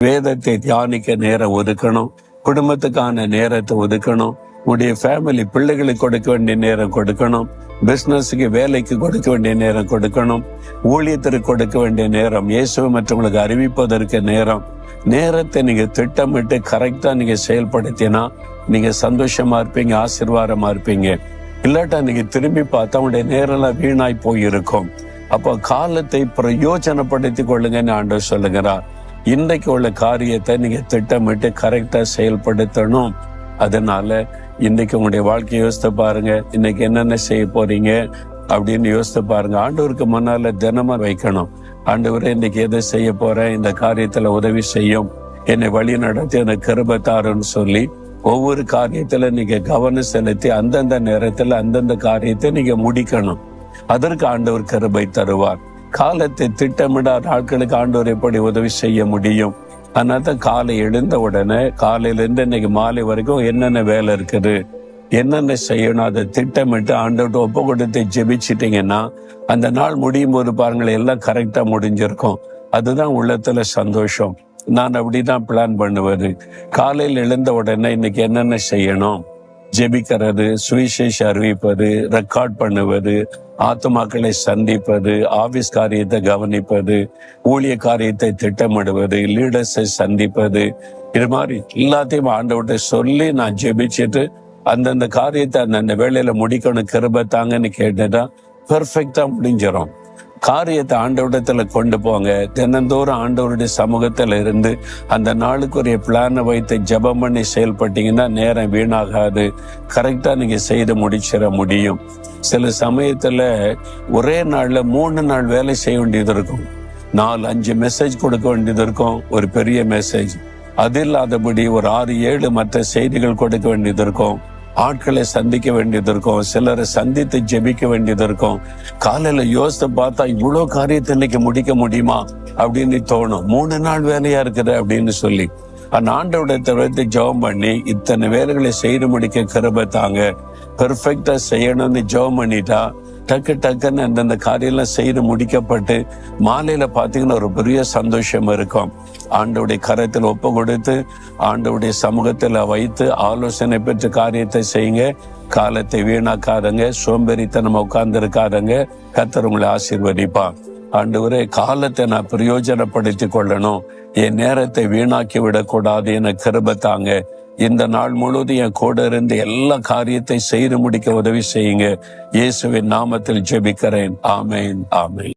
வேதத்தை தியானிக்க நேரம் ஒதுக்கணும், குடும்பத்துக்கான நேரத்தை ஒதுக்கணும், உடைய ஃபேமிலி பிள்ளைகளுக்கு கொடுக்க வேண்டிய நேரம் கொடுக்கணும், பிசினஸுக்கு வேலைக்கு கொடுக்க வேண்டிய நேரம் கொடுக்கணும், ஊழியத்திற்கு கொடுக்க வேண்டிய நேரம், இயேசுவை மற்றவங்களுக்கு அறிவிப்பதற்கு நேரம். நேரத்தை நீங்க திட்டமிட்டு கரெக்டா நீங்க செயல்படுத்தினா நீங்க சந்தோஷமா இருப்பீங்க, ஆசீர்வாதமா இருப்பீங்க. இல்லாட்டா நீங்க திரும்பி பார்த்தா உங்களுடைய நேரம் வீணாய் போயிருக்கும். அப்போ காலத்தை பிரயோஜனப்படுத்திக் கொள்ளுங்கன்னு ஆண்டவர் சொல்லுகிறார். இன்றைக்கு உள்ள காரியத்தை நீங்க திட்டமிட்டு கரெக்டா செயல்படுத்தணும். அதனால இன்னைக்கு உங்களுடைய வாழ்க்கையை யோசித்து பாருங்க. இன்னைக்கு என்னென்ன செய்ய போறீங்க அப்படின்னு யோசித்து பாருங்க. ஆண்டவருக்கு முன்னால தினமும் வைக்கணும். ஆண்டவரே, இன்னைக்கு எதை செய்ய போறேன், இந்த காரியத்துல உதவி செய்யும், என்னை வழி நடத்தி எனக்கு கிருபை தாருன்னு சொல்லி ஒவ்வொரு காரியத்துல நீங்க கவனம் செலுத்தி அந்தந்த நேரத்துல அந்தந்த காரியத்தை நீங்க முடிக்கணும். அதற்கு ஆண்டவர் கிருபை தருவார். காலத்தை திட்டமிடாத ஆட்களுக்கு ஆண்டவர் எப்படி உதவி செய்ய முடியும்? அதனால காலை எழுந்த உடனே காலையில இருந்து இன்னைக்கு மாலை வரைக்கும் என்னென்ன வேலை இருக்குது, என்னென்ன செய்யணும், அதை திட்டமிட்டு ஆண்டவர்கிட்ட ஒப்பு கொடுத்து ஜெபிச்சிட்டீங்கன்னா அந்த நாள் முடியும் போது பாருங்களேன், எல்லாம் கரெக்டா முடிஞ்சிருக்கும். அதுதான் உள்ளத்துல சந்தோஷம். நான் அப்படிதான் பிளான் பண்ணுவது. காலையில் எழுந்த உடனே இன்னைக்கு என்னென்ன செய்யணும், ஜெபிக்கிறது, சுவிசேஷம் அறிவிப்பது, ரெக்கார்ட் பண்ணுவது, ஆத்துமாக்களை சந்திப்பது, ஆபீஸ் காரியத்தை கவனிப்பது, ஊழிய காரியத்தை திட்டமிடுவது, லீடர்ஸை சந்திப்பது, இது மாதிரி எல்லாத்தையும் ஆண்டவர்கிட்ட சொல்லி நான் ஜெபிச்சுட்டு அந்தந்த காரியத்தை அந்தந்த வேலையில முடிக்கணும், கிருபை தாங்கன்னு கேட்டுட்டா பெர்ஃபெக்டா முடிஞ்சிடும். காரியத்தை ஆண்டவரிடத்துல கொண்டு போங்க. தினந்தோறும் ஆண்டவருடைய சமூகத்துல இருந்து அந்த நாளுக்குரிய பிளானை வைத்து ஜெபம் பண்ணி செயல்பட்டீங்கன்னா நேரம் வீணாகாது. கரெக்டா நீங்க செய்து முடிச்சிட முடியும். சில சமயத்துல ஒரே நாள்ல 3 நாள் வேலை செய்ய வேண்டியது இருக்கும். 4-5 மெசேஜ் கொடுக்க வேண்டியது இருக்கும், ஒரு பெரிய மெசேஜ். அது இல்லாதபடி ஒரு 6-7 மற்ற செய்திகள் கொடுக்க வேண்டியது இருக்கும். ஆட்களை சந்திக்க வேண்டியது இருக்கும், சிலரை சந்தித்து ஜெபிக்க வேண்டியது இருக்கும். காலையில யோசித்து பார்த்தா இவ்வளவு காரியத்தை இன்னைக்கு முடிக்க முடியுமா அப்படின்னு தோணும். 3 நாள் வேலையா இருக்குது அப்படின்னு சொல்லி அந்த ஆண்டவரிடத்தை வைத்து ஜெபம் பண்ணி இத்தனை வேலைகளை செய்து முடிக்க கிருபை தாங்க, பெர்ஃபெக்டா செய்யணும்னு ஜெபம் பண்ணிட்டா டக்குன்னு அந்தந்த காரியெல்லாம் செய்து முடிக்கப்பட்டு மாலையில பாத்தீங்கன்னா ஒரு பெரிய சந்தோஷம் இருக்கும். ஆண்டவுடைய கரத்தில் ஒப்பு கொடுத்து ஆண்டவுடைய சமூகத்துல வைத்து ஆலோசனை பெற்று காரியத்தை செய்யுங்க. காலத்தை வீணாக்காதங்க, சோம்பேறித்தனம் உட்கார்ந்து இருக்காதங்க. கர்த்தர் உங்களை ஆசீர்வதிப்பார். ஆண்டவரே, காலத்தை நான் பிரயோஜனப்படுத்தி கொள்ளணும், என் நேரத்தை வீணாக்கி விடக்கூடாது என கிருபை தாங்க. இந்த நாள் முழுவதும் என் கூட இருந்து எல்லா காரியத்தை செய்து முடிக்க உதவி செய்யுங்க. இயேசுவின் நாமத்தில் ஜெபிக்கிறேன். ஆமேன், ஆமேன்.